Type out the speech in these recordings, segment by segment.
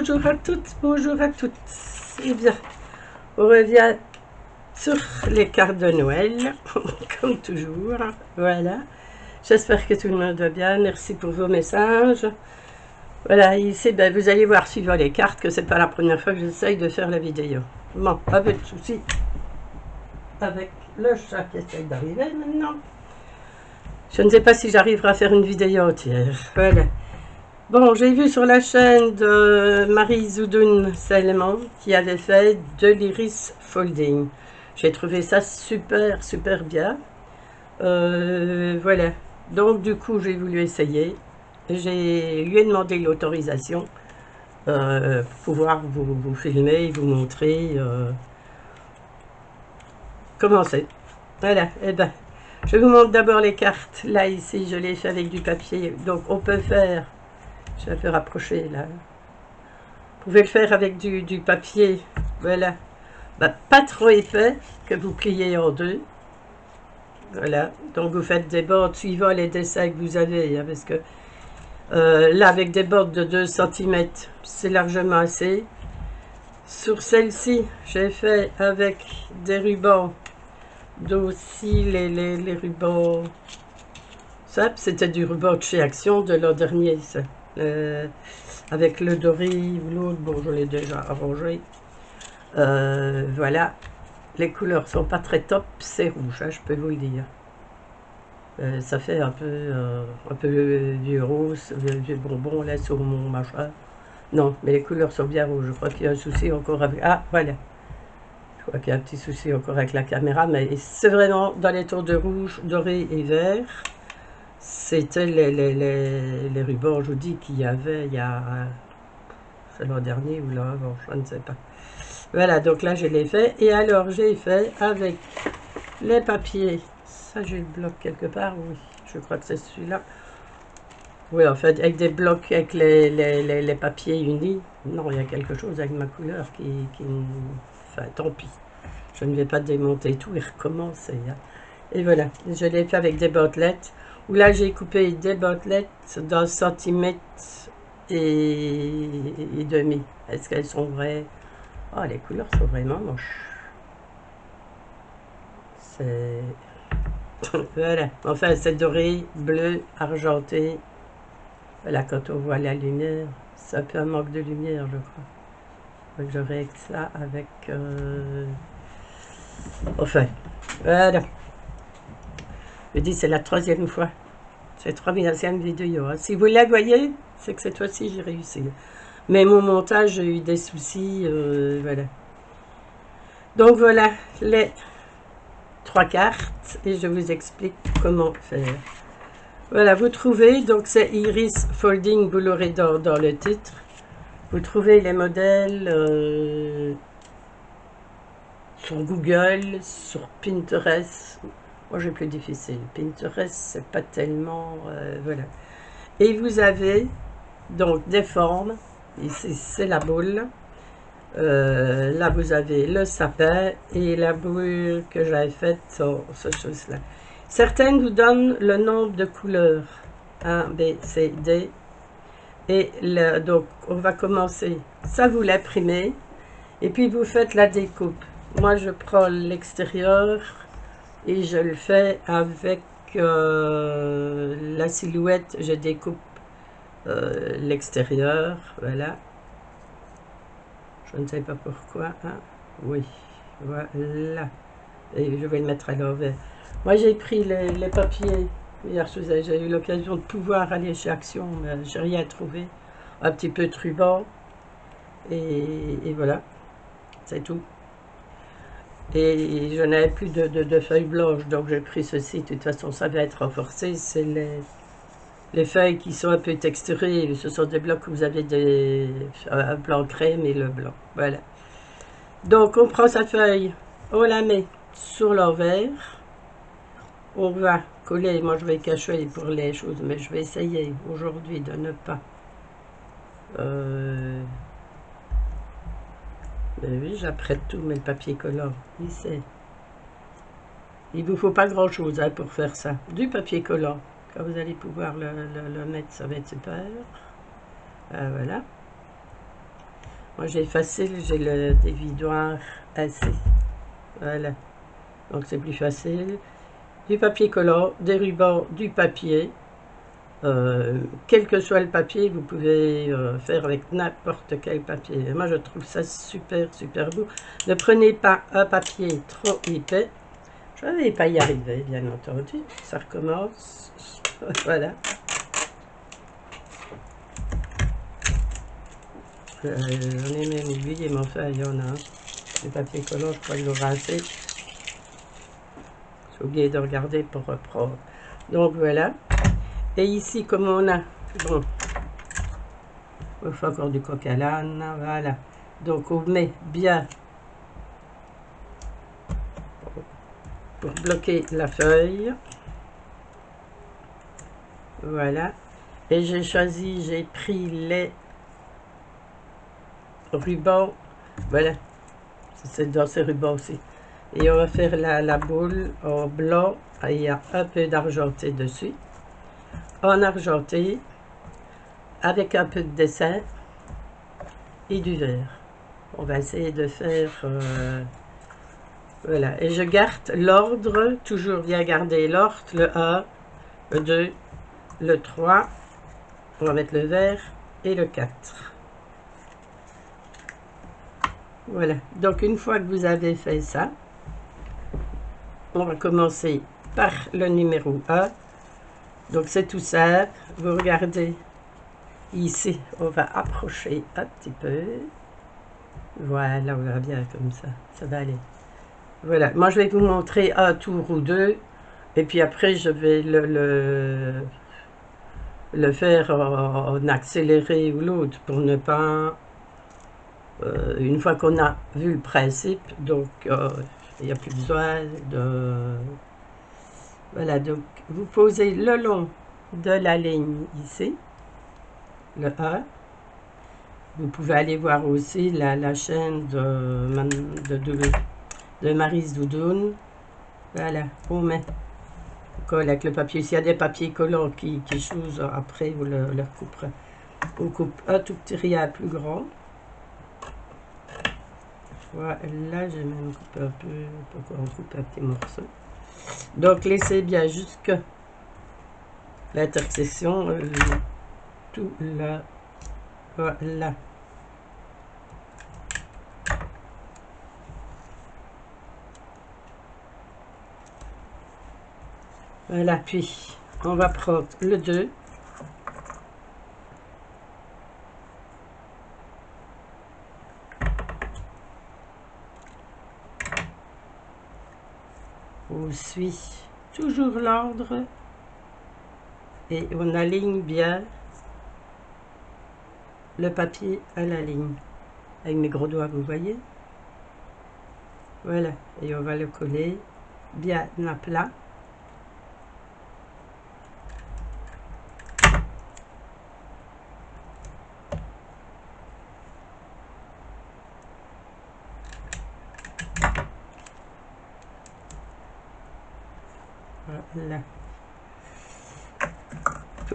bonjour à toutes, bonjour à toutes. Eh bien, on revient sur les cartes de Noël, comme toujours. Voilà. J'espère que tout le monde va bien. Merci pour vos messages. Voilà, ici, ben, vous allez voir, suivant les cartes, que c'est pas la première fois que j'essaye de faire la vidéo. Bon, pas de soucis. Avec le chat qui essaye d'arriver maintenant. Je ne sais pas si j'arriverai à faire une vidéo entière. Voilà. Bon, j'ai vu sur la chaîne de Marie Zoudoun Salman qui avait fait de l'iris folding. J'ai trouvé ça super, super bien. Voilà. Donc, du coup, j'ai voulu essayer. J'ai lui ai demandé l'autorisation pour pouvoir vous filmer et vous montrer comment c'est. Voilà. Eh ben, je vous montre d'abord les cartes. Là, ici, je l'ai fait avec du papier. Donc, on peut faire... Je vais un peu rapprocher, là. Vous pouvez le faire avec du papier, voilà, bah, pas trop épais, que vous pliez en deux. Voilà, donc vous faites des bords suivant les dessins que vous avez, hein, parce que là, avec des bords de 2 cm, c'est largement assez. Sur celle-ci, j'ai fait avec des rubans, d'aussi les rubans, ça, c'était du ruban de chez Action de l'an dernier, ça. Avec le doré ou l'autre, bon, je l'ai déjà arrangé. Voilà, les couleurs sont pas très top, c'est rouge, hein, je peux vous le dire. Ça fait un peu du rose, du bonbon là sur mon machin. Non, mais les couleurs sont bien rouges. Je crois qu'il y a un souci encore avec... Ah, voilà. Je crois qu'il y a un petit souci encore avec la caméra, mais c'est vraiment dans les tons de rouge, doré et vert. C'était les rubans, je vous dis, qu'il y avait il y a... C'est l'an dernier ou là avant, je ne sais pas. Voilà, donc là je l'ai fait. Et alors j'ai fait avec les papiers. Ça j'ai le bloc quelque part, oui. Je crois que c'est celui-là. Oui, en fait, avec des blocs, avec les papiers unis. Non, il y a quelque chose avec ma couleur qui... Enfin, tant pis. Je ne vais pas démonter tout et recommencer. Hein. Et voilà, je l'ai fait avec des bandelettes. Où là j'ai coupé des bandelettes d'un centimètre et demi. Est-ce qu'elles sont vraies? Oh, les couleurs sont vraiment moches. C'est... Voilà. Enfin, c'est doré, bleu, argenté. Voilà, quand on voit la lumière, c'est un peu un manque de lumière, je crois. Donc, je règle ça avec... Enfin, voilà. Je dis, c'est la 3e fois. C'est 3e vidéo. Hein. Si vous la voyez, c'est que cette fois-ci, j'ai réussi. Mais mon montage, j'ai eu des soucis. Voilà. Donc, voilà les 3 cartes. Et je vous explique comment faire. Voilà, vous trouvez, donc c'est Iris Folding, vous l'aurez dans le titre. Vous trouvez les modèles sur Google, sur Pinterest. Moi, j'ai plus difficile. Pinterest, c'est pas tellement... voilà. Et vous avez donc des formes. Ici, c'est la boule. Là, vous avez le sapin et la boule que j'avais faite sur ce chose-là. Certaines vous donnent le nombre de couleurs. A, B, C, D. Et donc, on va commencer. Ça, vous l'imprimez. Et puis, vous faites la découpe. Moi, je prends l'extérieur et je le fais avec la silhouette. Je découpe l'extérieur. Voilà. Je ne sais pas pourquoi. Hein. Oui, voilà. Et je vais le mettre à l'envers. Moi, j'ai pris les papiers. Hier, j'ai eu l'occasion de pouvoir aller chez Action, mais j'ai rien trouvé. Un petit peu de ruban. Et voilà, c'est tout. Et je n'avais plus de feuilles blanches, donc j'ai pris ceci. De toute façon, ça va être renforcé. C'est les feuilles qui sont un peu texturées. Ce sont des blocs où vous avez un blanc crème et le blanc. Voilà. Donc, on prend sa feuille, on la met sur l'envers. On va coller, moi je vais cacher pour les choses, mais je vais essayer aujourd'hui de ne pas. Mais oui, j'apprête tout, mais le papier collant, ici. Il ne vous faut pas grand chose hein, pour faire ça. Du papier collant. Quand vous allez pouvoir le mettre, ça va être super. Voilà. Moi j'ai facile, j'ai le dévidoir assez. Voilà. Donc c'est plus facile. Du papier collant, des rubans, du papier. Quel que soit le papier, vous pouvez faire avec n'importe quel papier. Moi je trouve ça super super beau. Ne prenez pas un papier trop épais. Je ne vais pas y arriver, bien entendu. Ça recommence. Voilà. J'en ai même oublié, mais enfin, il y en a. Le papier collant, je crois qu'il aura assez. J'ai oublié de regarder pour reprendre. Donc voilà. Et ici, comme on a... Bon. On fait encore du coq à l'âne. Voilà. Donc on met bien pour bloquer la feuille. Voilà. Et j'ai choisi, j'ai pris les rubans. Voilà. C'est dans ces rubans aussi. Et on va faire la boule en blanc. Il y a un peu d'argenté dessus. En argenté. Avec un peu de dessin. Et du vert. On va essayer de faire... voilà. Et je garde l'ordre. Toujours bien garder l'ordre. Le 1, le 2, le 3. On va mettre le vert. Et le 4. Voilà. Donc une fois que vous avez fait ça, on va commencer par le numéro 1. Donc c'est tout simple. Vous regardez ici, on va approcher un petit peu. Voilà, on va bien comme ça. Ça va aller. Voilà. Moi, je vais vous montrer un tour ou deux. Et puis après, je vais le faire en accéléré ou l'autre pour ne pas... une fois qu'on a vu le principe, donc il n'y a plus besoin de... Voilà, donc vous posez le long de la ligne ici, le 1. Vous pouvez aller voir aussi la chaîne de Maryse Doudoune. Voilà, on met, on colle avec le papier. S'il y a des papiers collants qui chose, après vous le recouperez. On coupe un tout petit rien plus grand. Voilà, j'ai même coupé un peu, pourquoi on coupe un petit morceau. Donc laissez bien jusque l'intersection, tout là, voilà. Voilà, puis on va prendre le 2. On suit toujours l'ordre et on aligne bien le papier à la ligne. Avec mes gros doigts, vous voyez. Voilà, et on va le coller bien à plat. Voilà.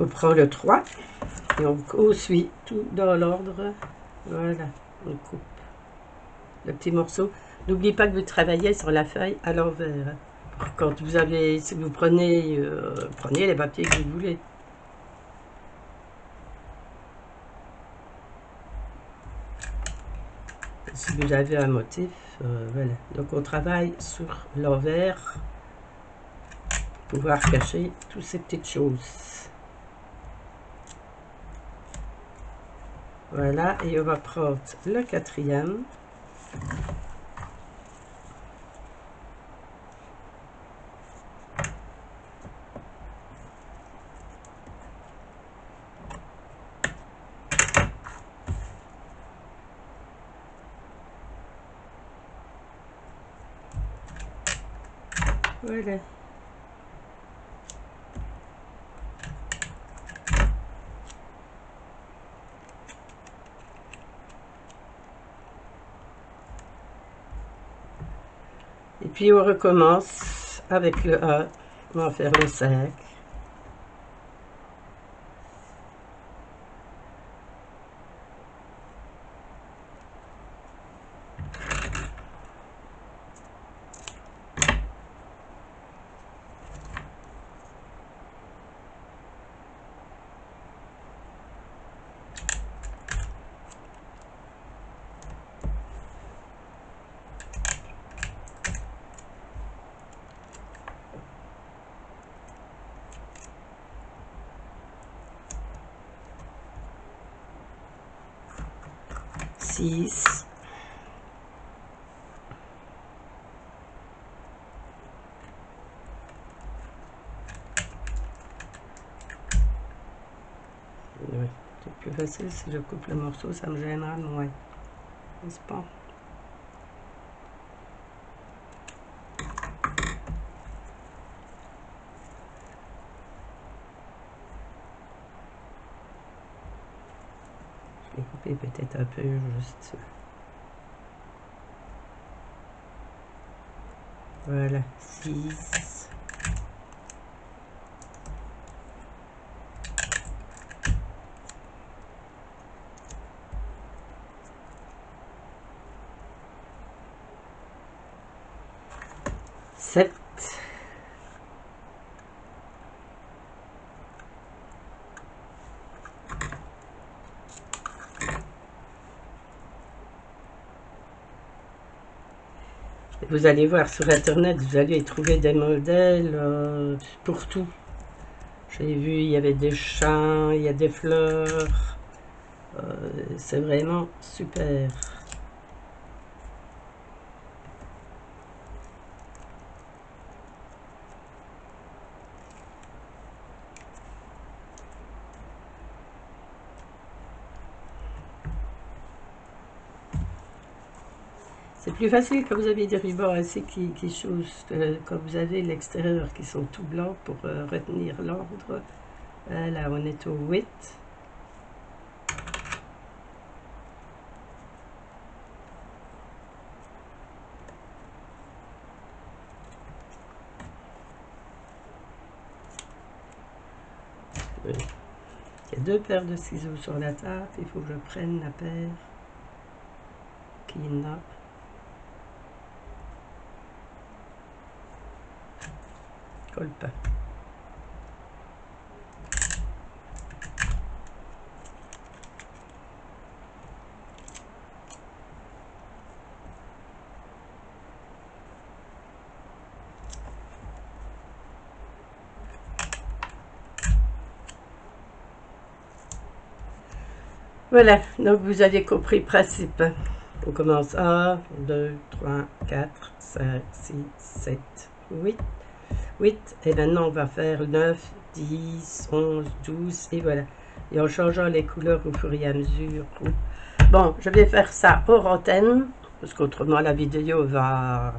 On prend le 3 et on suit tout dans l'ordre. Voilà, on coupe le petit morceau. N'oubliez pas que vous travaillez sur la feuille à l'envers. Quand vous avez, si vous prenez, prenez les papiers que vous voulez. Si vous avez un motif, voilà. Donc on travaille sur l'envers pour pouvoir cacher toutes ces petites choses. Voilà, et on va prendre le 4e. Voilà. Et puis on recommence avec le 1. On va faire le 5. 6, 2. C'est plus facile si je coupe le morceau, ça me gênera moins, n'est-ce pas? Je vais couper peut-être un peu juste. Voilà, 6. 7. Vous allez voir sur internet, vous allez trouver des modèles pour tout. J'ai vu, il y avait des champs, il y a des fleurs. C'est vraiment super. C'est plus facile quand vous avez des rubans ainsi qui chaussent, quand vous avez l'extérieur qui sont tout blancs pour retenir l'ordre. Là, on est au 8. Il y a 2 paires de ciseaux sur la table. Il faut que je prenne la paire qui n'a. Colle pas. Voilà, donc vous avez compris le principe. On commence 1, 2, 3, 4, 5, 6, 7, 8. 8, et maintenant on va faire 9, 10, 11, 12, et voilà. Et en changeant les couleurs au fur et à mesure. Bon, je vais faire ça hors antenne, parce qu'autrement la vidéo va...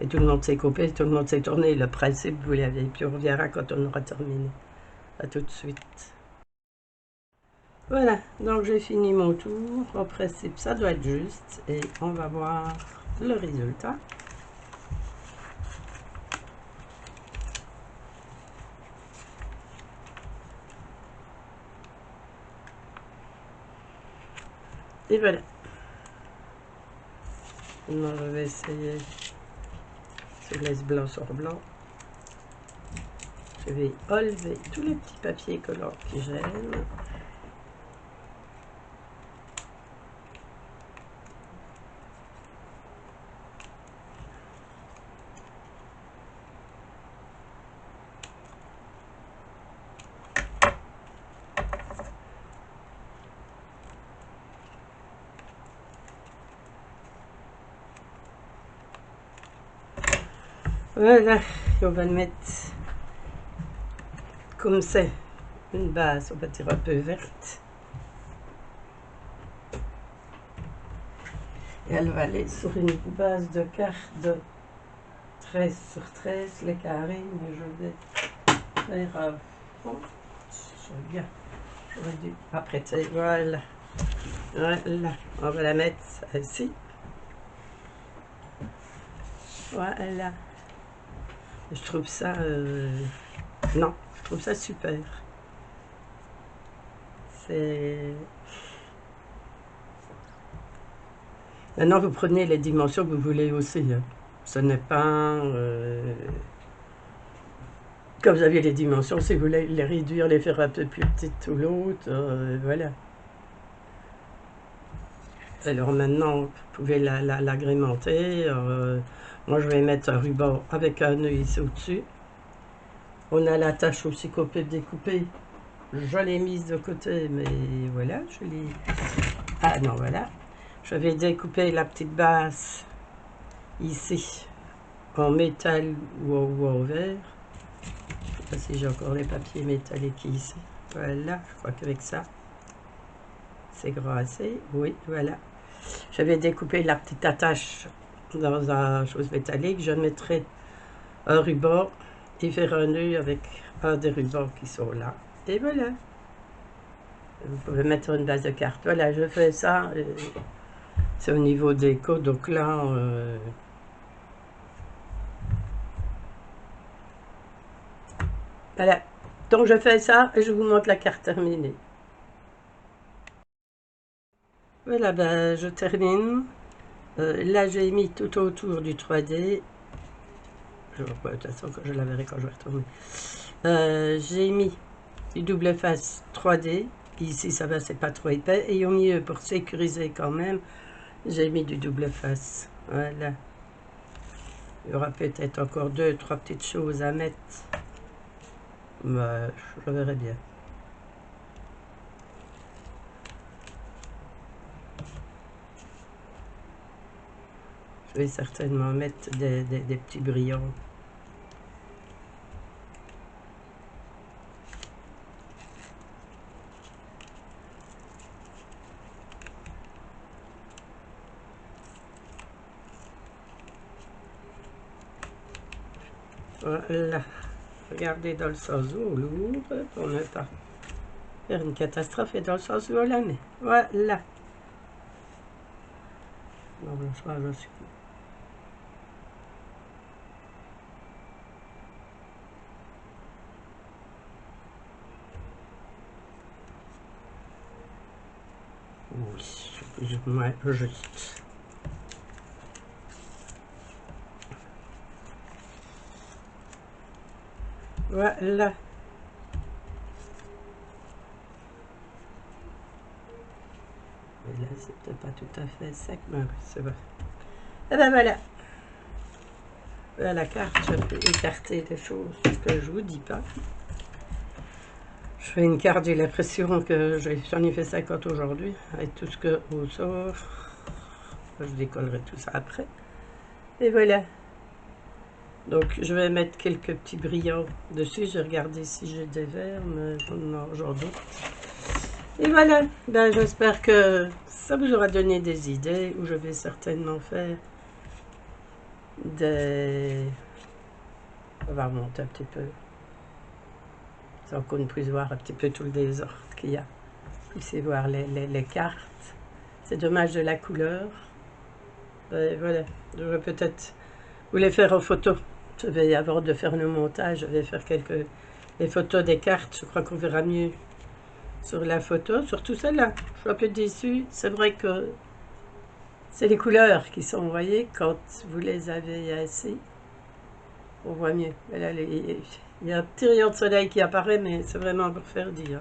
Et tout le monde s'est coupé, tout le monde s'est tourné. Le principe, vous l'avez. Puis on reviendra quand on aura terminé. A tout de suite. Voilà, donc j'ai fini mon tour. En principe, ça doit être juste. Et on va voir le résultat. Et voilà. Maintenant, je vais essayer. Je laisse blanc sur blanc. Je vais enlever tous les petits papiers collants qui gênent. Voilà, et on va le mettre comme c'est une base, on va dire un peu verte. Et elle va aller sur une base de carte de 13 sur 13, les carrés, mais je vais faire regarde, j'aurais dû apprêter, voilà. Voilà, on va la mettre ici. Voilà. Je trouve ça... non, je trouve ça super. C'est... Maintenant, vous prenez les dimensions que vous voulez aussi. Hein. Ce n'est pas... quand vous avez les dimensions, si vous voulez les réduire, les faire un peu plus petites ou l'autre, voilà. Alors maintenant, vous pouvez l'agrémenter. Moi, je vais mettre un ruban avec un nœud ici au-dessus. On a la tache aussi qu'on peut découper. Je l'ai mise de côté, mais voilà, je l'ai... Ah non, voilà. Je vais découper la petite base ici en métal ou en verre. Je ne sais pas si j'ai encore les papiers métalliques ici. Voilà, je crois qu'avec ça, c'est gras assez. Oui, voilà. Je vais découper la petite attache dans une chose métallique. Je mettrai un ruban et faire un nœud avec un des rubans qui sont là. Et voilà. Vous pouvez mettre une base de carte. Voilà, je fais ça. C'est au niveau des codes. Donc là, voilà. Donc je fais ça et je vous montre la carte terminée. Voilà, ben, je termine. Là, j'ai mis tout autour du 3D. De toute façon, je la verrai quand je vais retourner. J'ai mis du double face 3D. Ici, ça va, c'est pas trop épais. Et au milieu, pour sécuriser quand même, j'ai mis du double face. Voilà. Il y aura peut-être encore 2-3 petites choses à mettre. Mais je verrai bien. Je vais certainement mettre des petits brillants. Voilà. Regardez dans le sens où on l'ouvre pour ne pas faire une catastrophe et dans le sens où on la met. Voilà. Non, le soir, je suis... Oui, plus ou moins juste. Voilà. Mais là, c'est peut-être pas tout à fait sec, mais c'est bon. Et ben voilà. Voilà la carte, je peux écarter des choses que je vous dis pas. Je fais une carte, j'ai l'impression que j'en ai fait 50 aujourd'hui, avec tout ce que on sort. Je décollerai tout ça après. Et voilà. Donc je vais mettre quelques petits brillants dessus. Je vais regarder si j'ai des verres, mais non, j'en doute. Et voilà. Ben, j'espère que ça vous aura donné des idées, où je vais certainement faire des... On va remonter un petit peu. Sans qu'on puisse voir un petit peu tout le désordre qu'il y a. Vous puissiez voir les cartes. C'est dommage de la couleur. Ben, voilà. Je vais peut-être vous les faire en photo. Je vais, avant de faire le montage, je vais faire les photos des cartes. Je crois qu'on verra mieux sur la photo. Surtout celle-là. Je suis un peu déçue. C'est vrai que c'est les couleurs qui sont, vous voyez, quand vous les avez assez, on voit mieux. Là, il y a un petit rayon de soleil qui apparaît, mais c'est vraiment pour faire dire.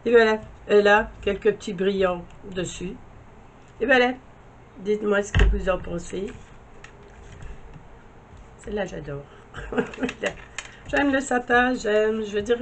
Et voilà. Et là, quelques petits brillants dessus. Et voilà. Dites-moi ce que vous en pensez. Celle-là, j'adore. J'aime le sapin, je veux dire,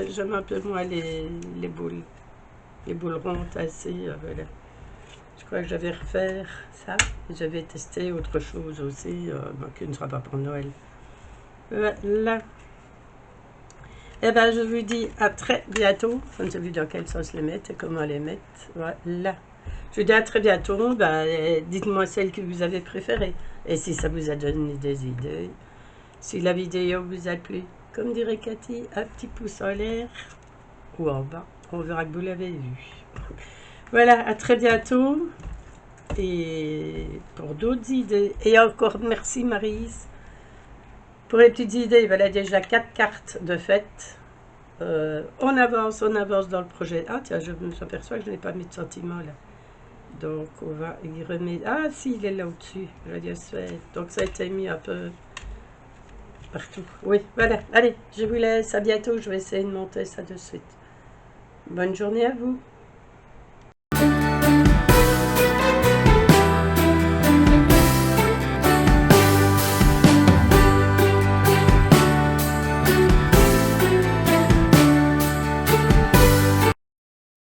j'aime un peu moins les boules rondes assez. Voilà. Je crois que je vais refaire ça. Et je vais tester autre chose aussi, qui ne sera pas pour Noël. Voilà. Et bien, je vous dis à très bientôt. Je ne sais plus dans quelle sauce les mettre et comment les mettre. Voilà. Je vous dis à très bientôt. Ben, dites-moi celle que vous avez préférée. Et si ça vous a donné des idées. Si la vidéo vous a plu, comme dirait Cathy, un petit pouce en l'air ou en bas. On verra que vous l'avez vu. Voilà, à très bientôt. Et pour d'autres idées. Et encore merci Maryse. Pour les petites idées, voilà déjà 4 cartes de fête. On avance dans le projet. Ah tiens, je me aperçois que je n'ai pas mis de sentiment là. Donc on va y remettre. Ah si, il est là au-dessus. Donc ça a été mis un peu partout. Oui, voilà. Allez, je vous laisse. À bientôt. Je vais essayer de monter ça de suite. Bonne journée à vous.